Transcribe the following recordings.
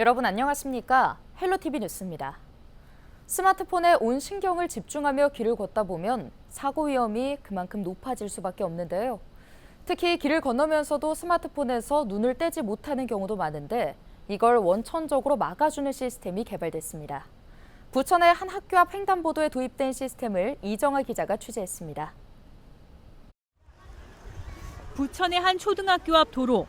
여러분 안녕하십니까? 헬로티비 뉴스입니다. 스마트폰에 온 신경을 집중하며 길을 걷다 보면 사고 위험이 그만큼 높아질 수밖에 없는데요. 특히 길을 건너면서도 스마트폰에서 눈을 떼지 못하는 경우도 많은데 이걸 원천적으로 막아주는 시스템이 개발됐습니다. 부천의 한 학교 앞 횡단보도에 도입된 시스템을 이정아 기자가 취재했습니다. 부천의 한 초등학교 앞 도로.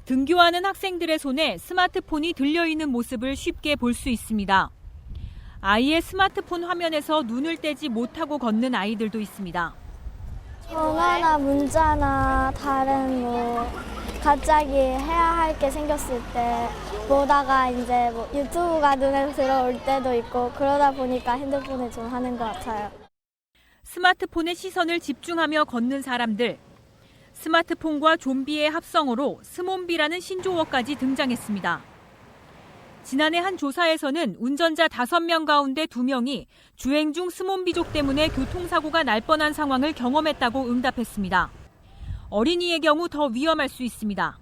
등교하는 학생들의 손에 스마트폰이 들려있는 모습을 쉽게 볼 수 있습니다. 아이의 스마트폰 화면에서 눈을 떼지 못하고 걷는 아이들도 있습니다. 전화나 문자나 다른 갑자기 해야 할 게 생겼을 때 보다가 이제 유튜브가 눈에 들어올 때도 있고 그러다 보니까 핸드폰을 좀 하는 것 같아요. 스마트폰에 시선을 집중하며 걷는 사람들. 스마트폰과 좀비의 합성어로 스몬비라는 신조어까지 등장했습니다. 지난해 한 조사에서는 운전자 5명 가운데 2명이 주행 중 스몬비족 때문에 교통사고가 날 뻔한 상황을 경험했다고 응답했습니다. 어린이의 경우 더 위험할 수 있습니다.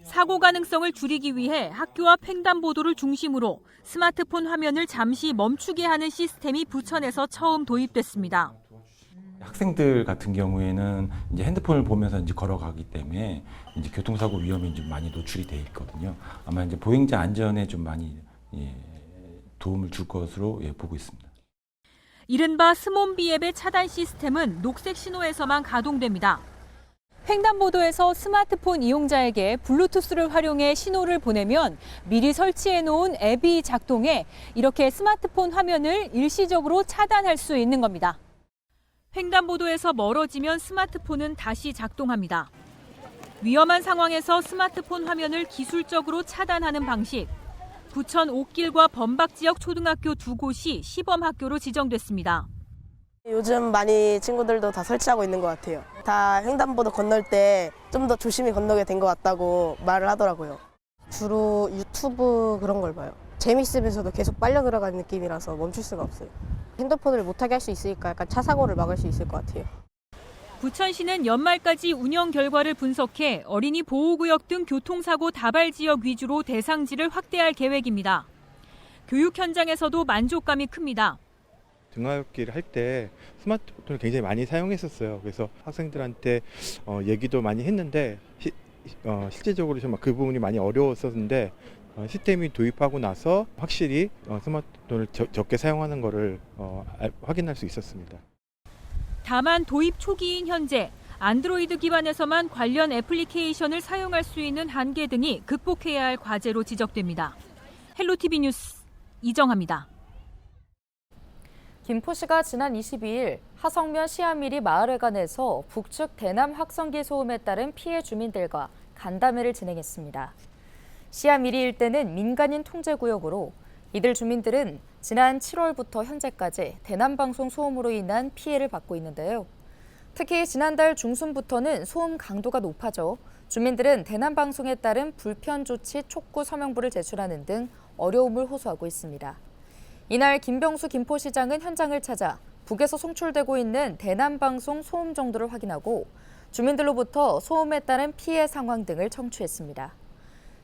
사고 가능성을 줄이기 위해 학교 앞 횡단보도를 중심으로 스마트폰 화면을 잠시 멈추게 하는 시스템이 부천에서 처음 도입됐습니다. 학생들 같은 경우에는 이제 핸드폰을 보면서 이제 걸어가기 때문에 이제 교통사고 위험이 좀 많이 노출이 돼 있거든요. 아마 이제 보행자 안전에 좀 많이 도움을 줄 것으로 보고 있습니다. 이른바 스몬비 앱의 차단 시스템은 녹색 신호에서만 가동됩니다. 횡단보도에서 스마트폰 이용자에게 블루투스를 활용해 신호를 보내면 미리 설치해 놓은 앱이 작동해 이렇게 스마트폰 화면을 일시적으로 차단할 수 있는 겁니다. 횡단보도에서 멀어지면 스마트폰은 다시 작동합니다. 위험한 상황에서 스마트폰 화면을 기술적으로 차단하는 방식. 부천 옥길과 범박 지역 초등학교 2곳이 시범 학교로 지정됐습니다. 요즘 많이 친구들도 다 설치하고 있는 것 같아요. 다 횡단보도 건널 때 좀 더 조심히 건너게 된 것 같다고 말을 하더라고요. 주로 유튜브 그런 걸 봐요. 재밌으면서도 계속 빨려 들어가는 느낌이라서 멈출 수가 없어요. 핸드폰을 못하게 할 수 있으니까 약간 차 사고를 막을 수 있을 것 같아요. 부천시는 연말까지 운영 결과를 분석해 어린이 보호구역 등 교통사고 다발 지역 위주로 대상지를 확대할 계획입니다. 교육 현장에서도 만족감이 큽니다. 등하굣길 할 때 스마트폰을 굉장히 많이 사용했었어요. 그래서 학생들한테 얘기도 많이 했는데 실제적으로 좀 그 부분이 많이 어려웠었는데 시스템이 도입하고 나서 확실히 스마트폰을 적게 사용하는 것을 확인할 수 있었습니다. 다만 도입 초기인 현재 안드로이드 기반에서만 관련 애플리케이션을 사용할 수 있는 한계 등이 극복해야 할 과제로 지적됩니다. 헬로티비 뉴스 이정아입니다. 김포시가 지난 22일 하성면 시아미리 마을회관에서 북측 대남 확성기 소음에 따른 피해 주민들과 간담회를 진행했습니다. 시아미리 일대는 민간인 통제구역으로 이들 주민들은 지난 7월부터 현재까지 대남방송 소음으로 인한 피해를 받고 있는데요. 특히 지난달 중순부터는 소음 강도가 높아져 주민들은 대남방송에 따른 불편 조치 촉구 서명부를 제출하는 등 어려움을 호소하고 있습니다. 이날 김병수 김포시장은 현장을 찾아 북에서 송출되고 있는 대남방송 소음 정도를 확인하고 주민들로부터 소음에 따른 피해 상황 등을 청취했습니다.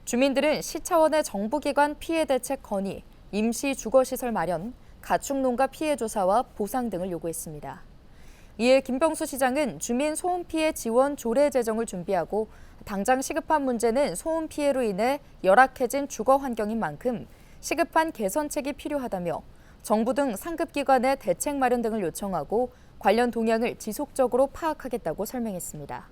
주민들은 시 차원의 정부기관 피해 대책 건의, 임시 주거시설 마련, 가축농가 피해 조사와 보상 등을 요구했습니다. 이에 김병수 시장은 주민 소음 피해 지원 조례 제정을 준비하고 당장 시급한 문제는 소음 피해로 인해 열악해진 주거 환경인 만큼 시급한 개선책이 필요하다며 정부 등 상급기관의 대책 마련 등을 요청하고 관련 동향을 지속적으로 파악하겠다고 설명했습니다.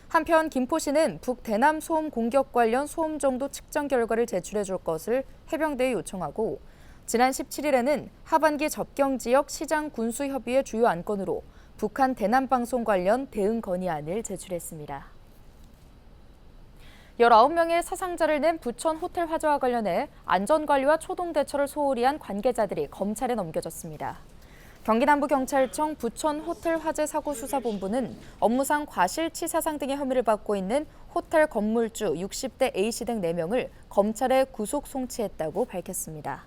한편 김포시는 북대남 소음 공격 관련 소음 정도 측정 결과를 제출해 줄 것을 해병대에 요청하고 지난 17일에는 하반기 접경 지역 시장 군수 협의회 주요 안건으로 북한 대남 방송 관련 대응 건의안을 제출했습니다. 19명의 사상자를 낸 부천 호텔 화재와 관련해 안전관리와 초동대처를 소홀히 한 관계자들이 검찰에 넘겨졌습니다. 경기남부경찰청 부천 호텔 화재 사고 수사본부는 업무상 과실치사상 등의 혐의를 받고 있는 호텔 건물주 60대 A씨 등 4명을 검찰에 구속 송치했다고 밝혔습니다.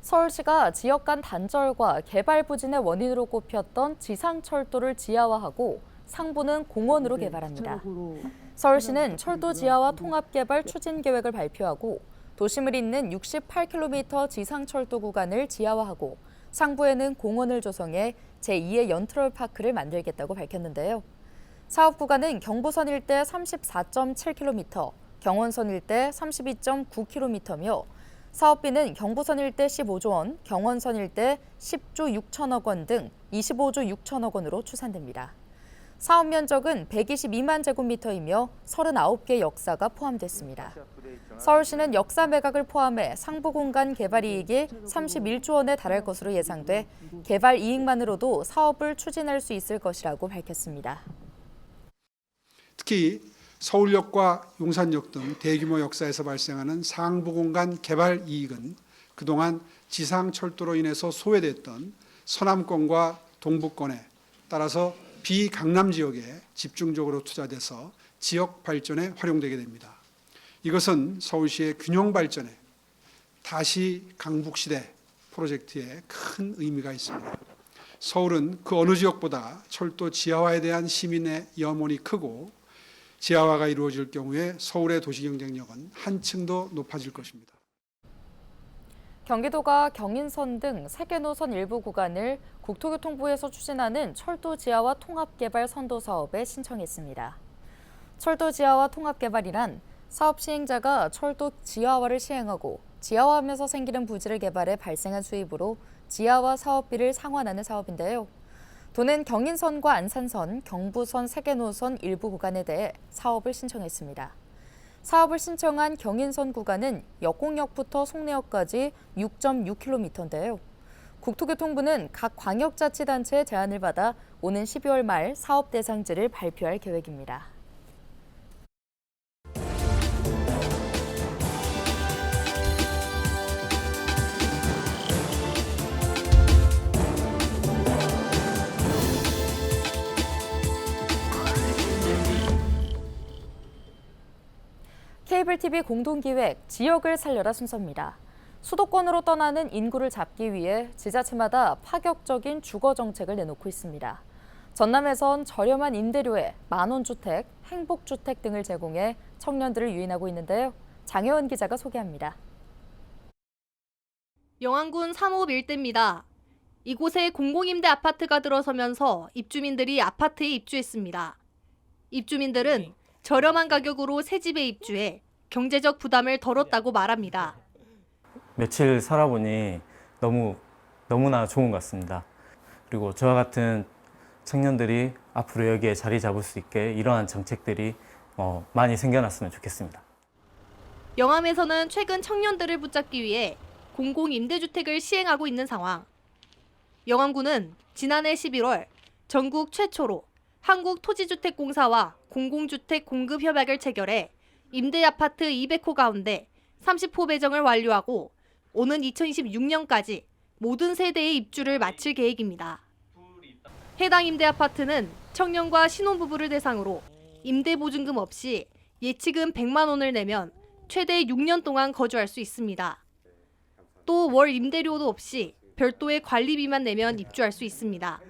서울시가 지역 간 단절과 개발 부진의 원인으로 꼽혔던 지상철도를 지하화하고 상부는 공원으로 개발합니다. 서울시는 철도 지하화 통합 개발 추진 계획을 발표하고 도심을 잇는 68km 지상철도 구간을 지하화하고 상부에는 공원을 조성해 제2의 연트럴파크를 만들겠다고 밝혔는데요. 사업 구간은 경부선 일대 34.7km, 경원선 일대 32.9km며 사업비는 경부선 일대 15조 원, 경원선 일대 10조 6천억 원 등 25조 6천억 원으로 추산됩니다. 사업 면적은 122만 제곱미터이며 39개 역사가 포함됐습니다. 서울시는 역사 매각을 포함해 상부 공간 개발 이익이 31조 원에 달할 것으로 예상돼 개발 이익만으로도 사업을 추진할 수 있을 것이라고 밝혔습니다. 특히 서울역과 용산역 등 대규모 역사에서 발생하는 상부 공간 개발 이익은 그동안 지상철도로 인해서 소외됐던 서남권과 동부권에 따라서 비강남 지역에 집중적으로 투자돼서 지역 발전에 활용되게 됩니다. 이것은 서울시의 균형 발전에 다시 강북시대 프로젝트에 큰 의미가 있습니다. 서울은 그 어느 지역보다 철도 지하화에 대한 시민의 염원이 크고 지하화가 이루어질 경우에 서울의 도시 경쟁력은 한층 더 높아질 것입니다. 경기도가 경인선 등 3개 노선 일부 구간을 국토교통부에서 추진하는 철도 지하화 통합개발 선도 사업에 신청했습니다. 철도 지하화 통합개발이란 사업 시행자가 철도 지하화를 시행하고 지하화하면서 생기는 부지를 개발해 발생한 수입으로 지하화 사업비를 상환하는 사업인데요. 도는 경인선과 안산선, 경부선 3개 노선 일부 구간에 대해 사업을 신청했습니다. 사업을 신청한 경인선 구간은 역공역부터 송내역까지 6.6km인데요. 국토교통부는 각 광역자치단체의 제안을 받아 오는 12월 말 사업 대상지를 발표할 계획입니다. 케이블 TV 공동기획 지역을 살려라 순서입니다. 수도권으로 떠나는 인구를 잡기 위해 지자체마다 파격적인 주거 정책을 내놓고 있습니다. 전남에선 저렴한 임대료에 만원주택, 행복주택 등을 제공해 청년들을 유인하고 있는데요. 장혜원 기자가 소개합니다. 영안군 3호 일대입니다. 이곳에 공공임대 아파트가 들어서면서 입주민들이 아파트에 입주했습니다. 입주민들은 저렴한 가격으로 새 집에 입주해 경제적 부담을 덜었다고 말합니다. 며칠 살아보니 너무나 좋은 것 같습니다. 그리고 저와 같은 청년들이 앞으로 여기에 자리 잡을 수 있게 이러한 정책들이 많이 생겨났으면 좋겠습니다. 영암에서는 최근 청년들을 붙잡기 위해 공공임대주택을 시행하고 있는 상황. 영암군은 지난해 11월 전국 최초로 한국토지주택공사와 공공주택 공급 협약을 체결해 임대아파트 200호 가운데 30호 배정을 완료하고 오는 2026년까지 모든 세대의 입주를 마칠 계획입니다. 해당 임대아파트는 청년과 신혼부부를 대상으로 임대보증금 없이 예치금 100만 원을 내면 최대 6년 동안 거주할 수 있습니다. 또 월 임대료도 없이 별도의 관리비만 내면 입주할 수 있습니다.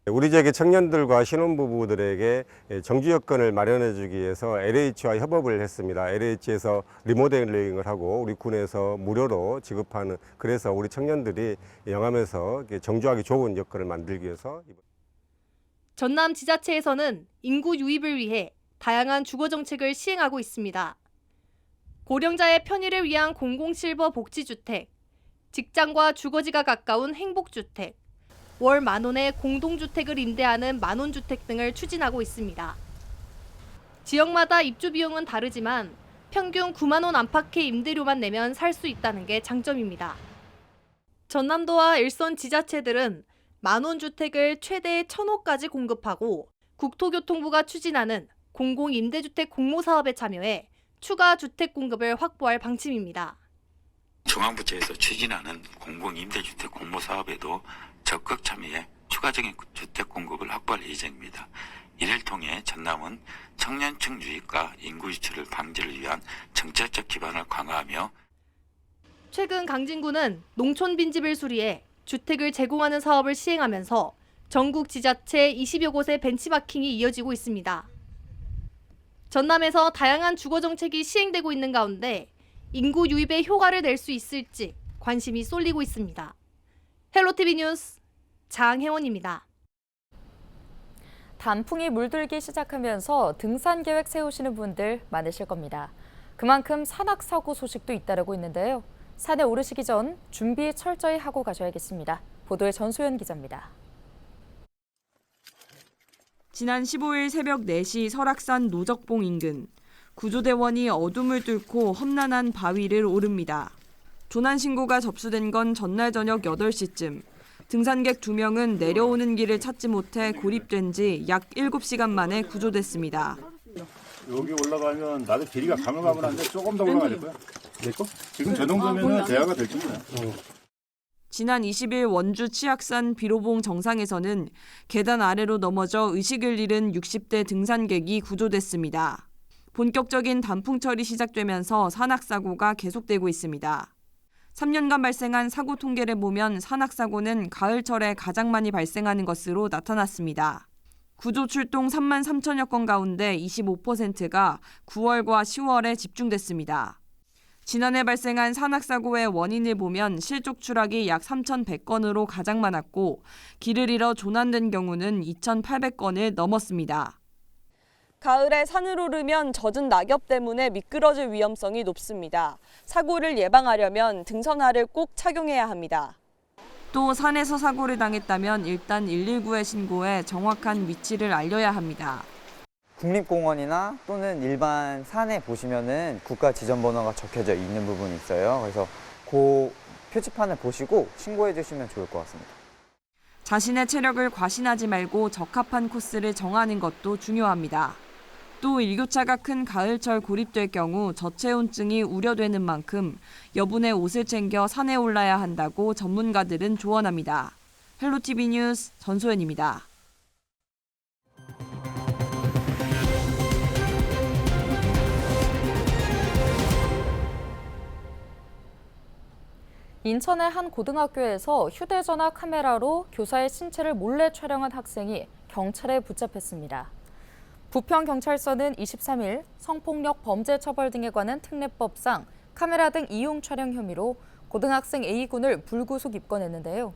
우리 지역의 청년들과 신혼부부들에게 정주 여건을 마련해주기 위해서 LH와 협업을 했습니다. LH에서 리모델링을 하고 우리 군에서 무료로 지급하는, 그래서 우리 청년들이 영암에서 정주하기 좋은 여건을 만들기 위해서. 전남 지자체에서는 인구 유입을 위해 다양한 주거 정책을 시행하고 있습니다. 고령자의 편의를 위한 공공실버 복지주택, 직장과 주거지가 가까운 행복주택, 월 만원의 공동주택을 임대하는 만원주택 등을 추진하고 있습니다. 지역마다 입주 비용은 다르지만 평균 9만 원 안팎의 임대료만 내면 살 수 있다는 게 장점입니다. 전남도와 일선 지자체들은 만원주택을 최대 1,000호까지 공급하고 국토교통부가 추진하는 공공임대주택 공모사업에 참여해 추가 주택 공급을 확보할 방침입니다. 중앙부처에서 추진하는 공공임대주택 공모사업에도 적극 참여해 추가적인 주택 공급을 확보할 예정입니다. 이를 통해 전남은 청년층 유입과 인구 유출을 방지를 위한 정책적 기반을 강화하며 최근 강진구는 농촌 빈집을 수리해 주택을 제공하는 사업을 시행하면서 전국 지자체 20여 곳의 벤치마킹이 이어지고 있습니다. 전남에서 다양한 주거 정책이 시행되고 있는 가운데 인구 유입에 효과를 낼 수 있을지 관심이 쏠리고 있습니다. 헬로티비 뉴스 장혜원입니다. 단풍이 물들기 시작하면서 등산 계획 세우시는 분들 많으실 겁니다. 그만큼 산악사고 소식도 잇따르고 있는데요. 산에 오르시기 전 준비 철저히 하고 가셔야겠습니다. 보도에 전소연 기자입니다. 지난 15일 새벽 4시 설악산 노적봉 인근 구조대원이 어둠을 뚫고 험난한 바위를 오릅니다. 조난 신고가 접수된 건 전날 저녁 8시쯤. 등산객 2명은 내려오는 길을 찾지 못해 고립된 지 약 7시간 만에 구조됐습니다. 여기 올라가면 나도 길이가 가물가물한데 조금 더 올라가야 될 거야. 내 거? 지금 저 정도면 대화가 될 정도야. 지난 20일 원주 치악산 비로봉 정상에서는 계단 아래로 넘어져 의식을 잃은 60대 등산객이 구조됐습니다. 본격적인 단풍철이 시작되면서 산악사고가 계속되고 있습니다. 3년간 발생한 사고 통계를 보면 산악사고는 가을철에 가장 많이 발생하는 것으로 나타났습니다. 구조 출동 3만 3천여 건 가운데 25%가 9월과 10월에 집중됐습니다. 지난해 발생한 산악사고의 원인을 보면 실족 추락이 약 3,100건으로 가장 많았고 길을 잃어 조난된 경우는 2,800건을 넘었습니다. 가을에 산을 오르면 젖은 낙엽 때문에 미끄러질 위험성이 높습니다. 사고를 예방하려면 등산화를 꼭 착용해야 합니다. 또 산에서 사고를 당했다면 일단 119에 신고해 정확한 위치를 알려야 합니다. 국립공원이나 또는 일반 산에 보시면은 국가 지정번호가 적혀져 있는 부분이 있어요. 그래서 그 표지판을 보시고 신고해 주시면 좋을 것 같습니다. 자신의 체력을 과신하지 말고 적합한 코스를 정하는 것도 중요합니다. 또 일교차가 큰 가을철 고립될 경우 저체온증이 우려되는 만큼 여분의 옷을 챙겨 산에 올라야 한다고 전문가들은 조언합니다. 헬로티비 뉴스 전소연입니다. 인천의 한 고등학교에서 휴대전화 카메라로 교사의 신체를 몰래 촬영한 학생이 경찰에 붙잡혔습니다. 부평경찰서는 23일 성폭력 범죄 처벌 등에 관한 특례법상 카메라 등 이용 촬영 혐의로 고등학생 A군을 불구속 입건했는데요.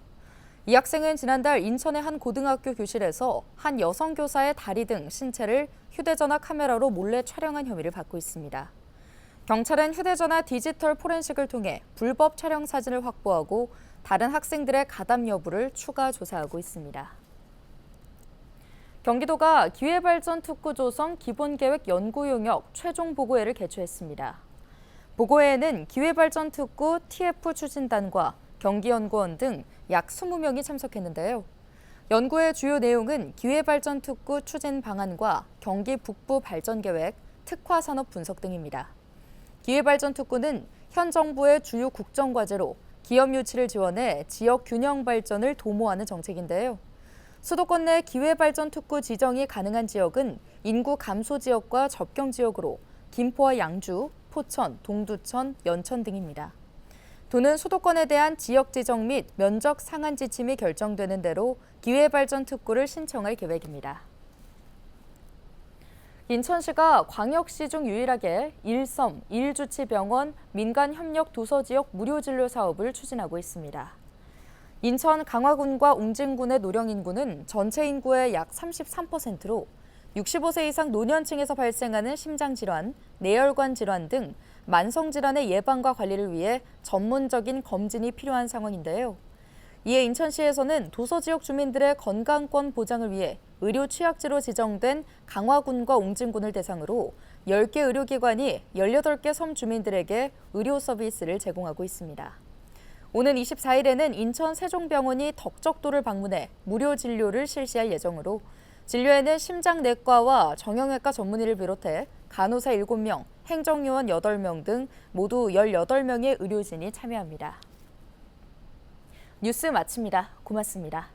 이 학생은 지난달 인천의 한 고등학교 교실에서 한 여성 교사의 다리 등 신체를 휴대전화 카메라로 몰래 촬영한 혐의를 받고 있습니다. 경찰은 휴대전화 디지털 포렌식을 통해 불법 촬영 사진을 확보하고 다른 학생들의 가담 여부를 추가 조사하고 있습니다. 경기도가 기회발전 특구 조성 기본계획 연구 용역 최종 보고회를 개최했습니다. 보고회에는 기회발전 특구 TF 추진단과 경기연구원 등 약 20명이 참석했는데요. 연구의 주요 내용은 기회발전 특구 추진 방안과 경기 북부 발전 계획, 특화 산업 분석 등입니다. 기회발전 특구는 현 정부의 주요 국정 과제로 기업 유치를 지원해 지역 균형 발전을 도모하는 정책인데요. 수도권 내 기회발전 특구 지정이 가능한 지역은 인구 감소 지역과 접경 지역으로 김포와 양주, 포천, 동두천, 연천 등입니다. 도는 수도권에 대한 지역 지정 및 면적 상한 지침이 결정되는 대로 기회발전 특구를 신청할 계획입니다. 인천시가 광역시 중 유일하게 일섬, 일주치병원, 민간협력 도서지역 무료진료 사업을 추진하고 있습니다. 인천 강화군과 웅진군의 노령 인구는 전체 인구의 약 33%로 65세 이상 노년층에서 발생하는 심장질환, 뇌혈관 질환 등 만성질환의 예방과 관리를 위해 전문적인 검진이 필요한 상황인데요. 이에 인천시에서는 도서지역 주민들의 건강권 보장을 위해 의료 취약지로 지정된 강화군과 웅진군을 대상으로 10개 의료기관이 18개 섬 주민들에게 의료 서비스를 제공하고 있습니다. 오는 24일에는 인천 세종병원이 덕적도를 방문해 무료 진료를 실시할 예정으로 진료에는 심장내과와 정형외과 전문의를 비롯해 간호사 7명, 행정요원 8명 등 모두 18명의 의료진이 참여합니다. 뉴스 마칩니다. 고맙습니다.